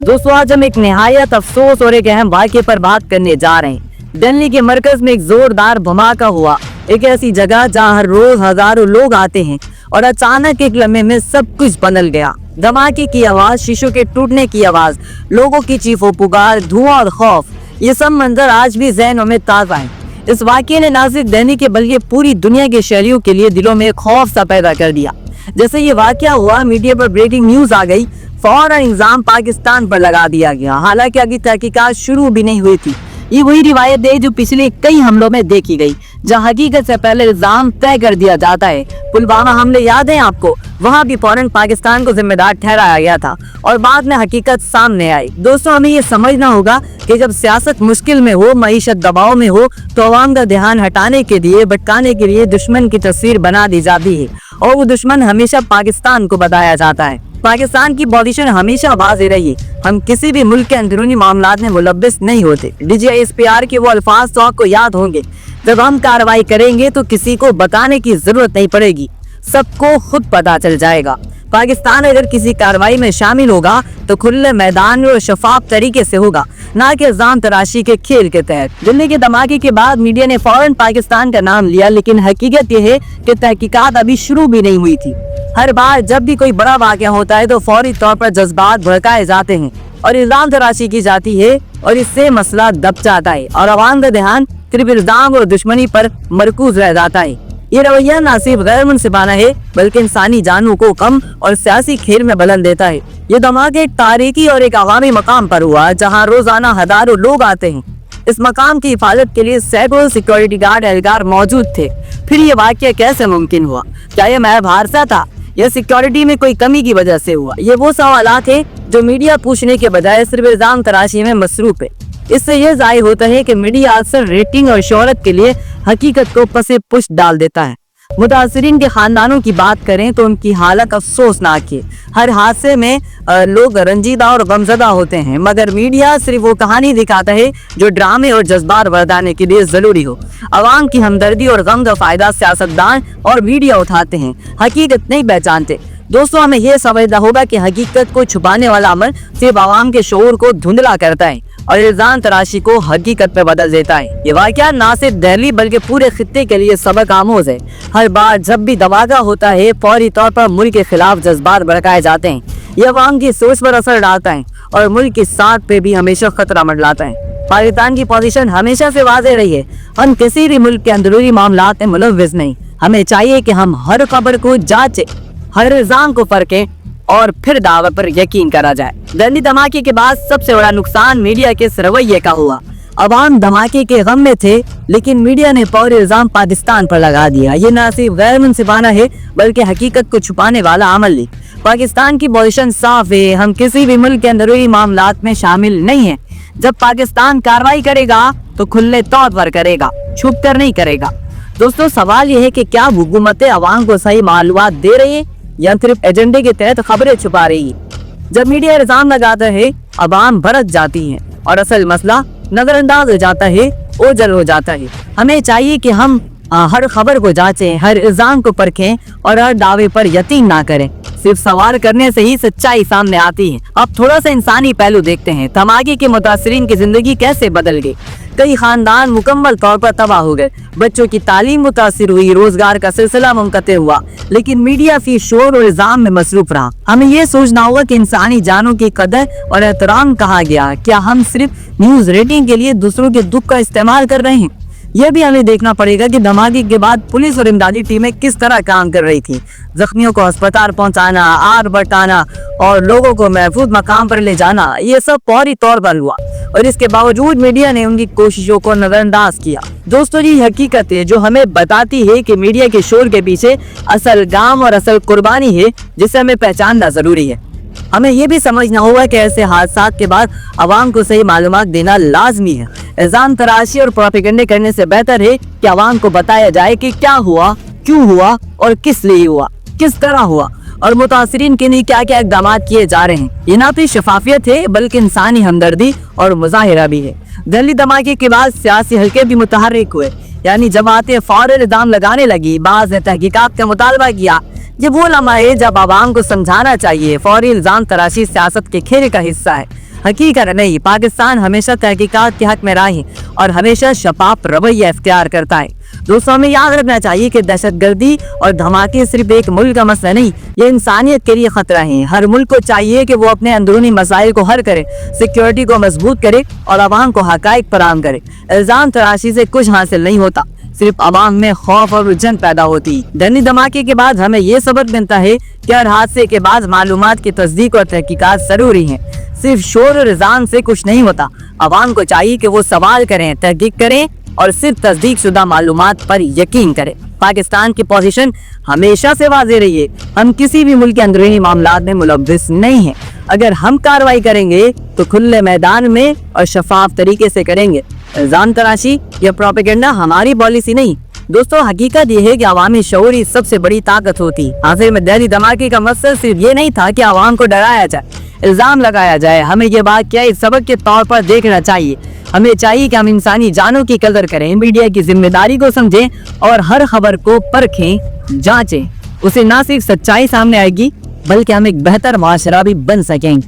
दोस्तों आज हम एक निहायत अफसोस और एक अहम वाक़े पर बात करने जा रहे हैं। दिल्ली के मरकज में एक जोरदार धमाका हुआ। एक ऐसी जगह जहां हर रोज हजारों लोग आते हैं और अचानक एक लम्हे में सब कुछ बदल गया। धमाके की आवाज, शीशों के टूटने की आवाज, लोगों की चीखों पुकार, धुआं और खौफ, ये सब मंजर आज भी ज़हनों में ताज़ा है। इस वाक़े ने न सिर्फ दिल्ली के बल्कि पूरी दुनिया के शहरियों के लिए दिलों में खौफ सा पैदा कर दिया। जैसे ये वाक़या हुआ, मीडिया पर ब्रेकिंग न्यूज आ गई, फौरन इल्जाम पाकिस्तान पर लगा दिया गया। हालांकि अभी तहकीकात शुरू भी नहीं हुई थी। ये वही रिवायत है जो पिछले कई हमलों में देखी गई, जहां हकीकत से पहले इल्जाम तय कर दिया जाता है। पुलवामा हमले याद है आपको? वहां भी फौरन पाकिस्तान को जिम्मेदार ठहराया गया था और बाद में हकीकत सामने आई। दोस्तों हमें ये समझना होगा कि जब सियासत मुश्किल में हो, मईशत दबाव में हो, तो अवाम का ध्यान हटाने के लिए, भटकाने के लिए दुश्मन की तस्वीर बना दी जाती है और वो दुश्मन हमेशा पाकिस्तान को बताया जाता है। पाकिस्तान की पोजीशन हमेशा वाज़ेह रही। हम किसी भी मुल्क के अंदरूनी मामलात में मुलव्विस नहीं होते। DGISPR के वो अल्फाज तो आपको याद होंगे, जब हम कार्रवाई करेंगे तो किसी को बताने की जरूरत नहीं पड़ेगी, सबको खुद पता चल जाएगा। पाकिस्तान अगर किसी कार्रवाई में शामिल होगा तो खुले मैदान में और शफाफ तरीके से होगा, ना कि इल्जाम तराशी के खेल के तहत। दिल्ली के धमाके के बाद मीडिया ने फौरन पाकिस्तान का नाम लिया, लेकिन हकीकत यह है कि तहकीकात अभी शुरू भी नहीं हुई थी। हर बार जब भी कोई बड़ा वाक़या होता है तो फौरी तौर पर जज्बात भड़काए जाते हैं और इल्जाम तराशी की जाती है और इससे मसला दब जाता है और अवाम का ध्यान सिर्फ इल्जाम और दुश्मनी पर मरकूज रह जाता है। ये रवैया न सिर्फ गैर मुनसिफाना है बल्कि इंसानी जानों को कम और सियासी खेल में बदल देता है। ये धमाका एक तारीखी और एक अवामी मकाम पर हुआ, जहाँ रोजाना हजारों लोग आते हैं। इस मकाम की हिफाजत के लिए सैकड़ों सिक्योरिटी गार्ड एहलकार मौजूद थे। फिर ये वाक़या कैसे मुमकिन हुआ? क्या ये महज हादसा था या सिक्योरिटी में कोई कमी की वजह से हुआ? ये वो सवालात है जो मीडिया पूछने के बजाय सिर्फ इल्जाम तराशी में मसरूफ है। इससे यह जाहिर होता है कि मीडिया अक्सर रेटिंग और शोहरत के लिए हकीकत को पसे पुश डाल देता है। मुतासिरीन के खानदानों की बात करें तो उनकी हालत अफसोसनाक है। हर हादसे में लोग रंजीदा और गमजदा होते हैं, मगर मीडिया सिर्फ वो कहानी दिखाता है जो ड्रामे और जज्बात बढ़ाने के लिए जरूरी हो। अवाम की हमदर्दी और गम का फायदा सियासतदान और मीडिया उठाते हैं, हकीकत नहीं पहचानते। दोस्तों हमें यह समझना होगा कि हकीकत को छुपाने वाला अमल सिर्फ आवाम के शऊर को धुंधला करता है और इल्जाम तराशी को हकीकत पे बदल देता है। ये वाक़या ना सिर्फ दिल्ली बल्कि पूरे खित्ते के लिए सबक आमोज है। हर बार जब भी धमाका होता है फौरी तौर पर मुल्क के खिलाफ जज्बात भड़काए जाते हैं। ये अवाम की सोच पर असर डालता है और मुल्क की साथ पे भी हमेशा खतरा मंडलाता है। पाकिस्तान की पोजीशन हमेशा से वाज़ेह रही है, हम किसी भी मुल्क के अंदरूनी मामलात में मुलव्विस नहीं। हमें चाहिए कि हम हर खबर को जांचें, हर इल्जाम को परखें और फिर दावे पर यकीन करा जाए। दिल्ली धमाके के बाद सबसे बड़ा नुकसान मीडिया के इस रवैये का हुआ। अवाम धमाके के गम में थे, लेकिन मीडिया ने पूरे इल्जाम पाकिस्तान पर लगा दिया। ये न सिर्फ गैर मुनसिफाना है बल्कि हकीकत को छुपाने वाला अमल है। पाकिस्तान की पोजीशन साफ है, हम किसी भी मुल्क के अंदरूनी मामलात में शामिल नहीं है। जब पाकिस्तान कार्रवाई करेगा तो खुले तौर पर करेगा, छुप कर नहीं करेगा। दोस्तों सवाल यह है कि क्या हुकूमतें अवाम को सही मालूमात दे रही है या सिर्फ एजेंडे के तहत खबरें छुपा रही है? जब मीडिया इल्जाम लगाता है अवाम भड़क जाती है और असल मसला नजरअंदाज हो जाता है, ओझल हो जाता है। हमें चाहिए कि हम हर खबर को जांचें, हर इल्जाम को परखें और हर दावे पर यकीन ना करें। सिर्फ सवाल करने से ही सच्चाई सामने आती है। अब थोड़ा सा इंसानी पहलू देखते हैं। धमाके के मुतासिरीन की जिंदगी कैसे बदल गई। कई खानदान मुकम्मल तौर पर तबाह हो गए, बच्चों की तालीम मुतासिर हुई, रोजगार का सिलसिला मुनक़ते हुआ, लेकिन मीडिया फी शोर और इल्जाम में मसरूफ रहा। हमें ये सोचना होगा कि इंसानी जानों की कदर और एहतराम कहा गया। क्या हम सिर्फ न्यूज रेटिंग के लिए दूसरों के दुख का इस्तेमाल कर रहे हैं? यह भी हमें देखना पड़ेगा कि धमाके के बाद पुलिस और इमदादी टीमें किस तरह काम कर रही थी। जख्मियों को अस्पताल पहुंचाना, आग बटाना और लोगों को महफूज मकाम पर ले जाना, ये सब फौरी तौर पर हुआ और इसके बावजूद मीडिया ने उनकी कोशिशों को नजरअंदाज किया। दोस्तों ये हकीकत है जो हमें बताती है कि मीडिया के शोर के पीछे असल गाम और असल कुर्बानी है, जिसे हमें पहचानना जरूरी है। हमें यह भी समझना होगा कि ऐसे हादसात के बाद अवाम को सही मालूमात देना लाजमी है। इल्जाम तराशी और प्रोपेगेंडे करने से बेहतर है कि अवाम को बताया जाए कि क्या हुआ, क्यों हुआ और किस लिए हुआ, किस तरह हुआ और मुतासिरीन के लिए क्या क्या इक़दाम किए जा रहे हैं। ये ना तो शफाफियत है बल्कि इंसानी हमदर्दी और मुजाहिरा भी है। दिल्ली धमाके के बाद सियासी हल्के भी मुतहर्रिक हुए, यानी जमातें फौरन इल्जाम लगाने लगी। बाज़ ने तहकीकात का मुतालबा किया। ये वो लम्हा है जब आवाम को समझाना चाहिए फौरी इल्जाम तराशी सियासत के खेल का हिस्सा है। हकीकत नहीं, पाकिस्तान हमेशा तहकीकात के हक में रहा है और हमेशा शफाफ रवैया इख्तियार करता है। दोस्तों, हमें याद रखना चाहिए कि दहशतगर्दी और धमाके सिर्फ एक मुल्क का मसला नहीं, ये इंसानियत के लिए खतरा है। हर मुल्क को चाहिए कि वो अपने अंदरूनी मसाइल को हल करे, सिक्योरिटी को मजबूत करे और अवाम को हकाइक फराहम करे। इल्जाम तराशी से कुछ हासिल नहीं होता, सिर्फ अवाम में खौफ और उलझन पैदा होती। दिल्ली धमाके के बाद हमें ये सबक मिलता है कि हर हादसे के बाद मालूमात की तस्दीक और तहकीकात जरूरी है। सिर्फ शोर और इल्जाम से कुछ नहीं होता। अवाम को चाहिए कि वो सवाल करें, तहकीक करें और सिर्फ तस्दीक शुदा मालूमात पर यकीन करें। पाकिस्तान की पोजीशन हमेशा से वाज़ेह रही है, हम किसी भी मुल्क के अंदरूनी मामलात में मुलव्विस नहीं हैं। अगर हम कार्रवाई करेंगे तो खुले मैदान में और शफाफ तरीके से करेंगे। इल्जाम तराशी या प्रोपेगेंडा हमारी पॉलिसी नहीं। दोस्तों, हकीकत ये है कि अवामी शऊर ही सबसे बड़ी ताकत होती। आखिर में दिल्ली धमाके का मकसद सिर्फ ये नहीं था कि अवाम को डराया जाए, इल्जाम लगाया जाए। हमें ये बात क्या एक सबक के तौर पर देखना चाहिए। हमें चाहिए कि हम इंसानी जानों की कदर करें, मीडिया की जिम्मेदारी को समझें और हर खबर को परखें, जांचें। उसे ना सिर्फ सच्चाई सामने आएगी बल्कि हम एक बेहतर माशरा भी बन सकेंगे।